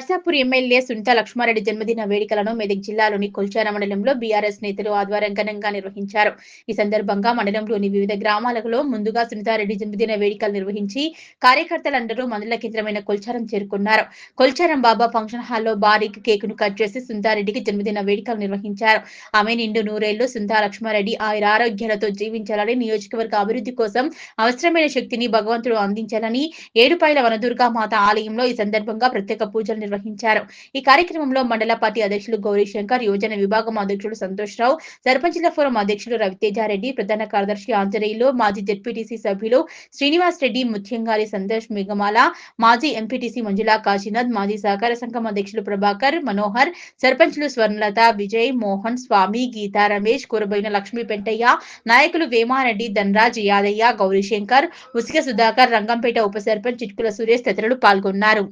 Narsapur MLA సుంతా Lakshma Reddy జన్మదిన వేడుకలను మెదక్ జిల్లాలోని కొల్చార మండలంలో బీఆర్ఎస్ నేతలు ఆధ్వర్యం ఘనంగా నిర్వహించారు. ఈ సందర్భంగా మండలంలోని వివిధ గ్రామాలలో ముందుగా సునీతారెడ్డి జన్మదిన వేడుకలు నిర్వహించి కార్యకర్తలందరూ మండల కేంద్రమైన కొల్చారం చేరుకున్నారు. కొల్చారం బాబా ఫంక్షన్ హాల్లో భారీ కేకును కట్ చేసి సునీతారెడ్డికి జన్మదిన వేడుకలు నిర్వహించారు. ఆమె నిండు నూరేళ్లు సుంతా లక్ష్మారెడ్డి ఆయురారోగ్యాలతో జీవించాలని, నియోజకవర్గ అభివృద్ధి కోసం అవసరమైన శక్తిని భగవంతుడు అందించాలని ఏడుపాయల వనదుర్గా మాత ఆలయంలో ఈ సందర్భంగా ప్రత్యేక పూజలు నిర్వహించారు. ఈ కార్యక్రమంలో మండల పార్టీ అధ్యక్షులు గౌరీశంకర్, యువజన విభాగం అధ్యక్షుడు సంతోష్ రావు, సర్పంచుల ఫోరం అధ్యక్షులు రవితేజారెడ్డి, ప్రధాన కార్యదర్శి ఆంజనేయులు, మాజీ జెడ్పీటీసీ సభ్యులు శ్రీనివాస్ రెడ్డి, ముత్యంగారి సంతోష్ మిగమాల, మాజీ ఎంపీటీసీ మంజులా కాశీనాథ్, మాజీ సహకార సంఘం అధ్యక్షులు ప్రభాకర్, మనోహర్, సర్పంచులు స్వర్ణలత, విజయ్, మోహన్, స్వామి, గీతా రమేష్, కురబైన లక్ష్మీ పెంటయ్య, నాయకులు వేమారెడ్డి, ధనరాజ్, యాదయ్య, గౌరీశంకర్, ఉసిక సుధాకర్, రంగంపేట ఉప సర్పంచ్ చిట్కుల సురేష్ తదితరులు పాల్గొన్నారు.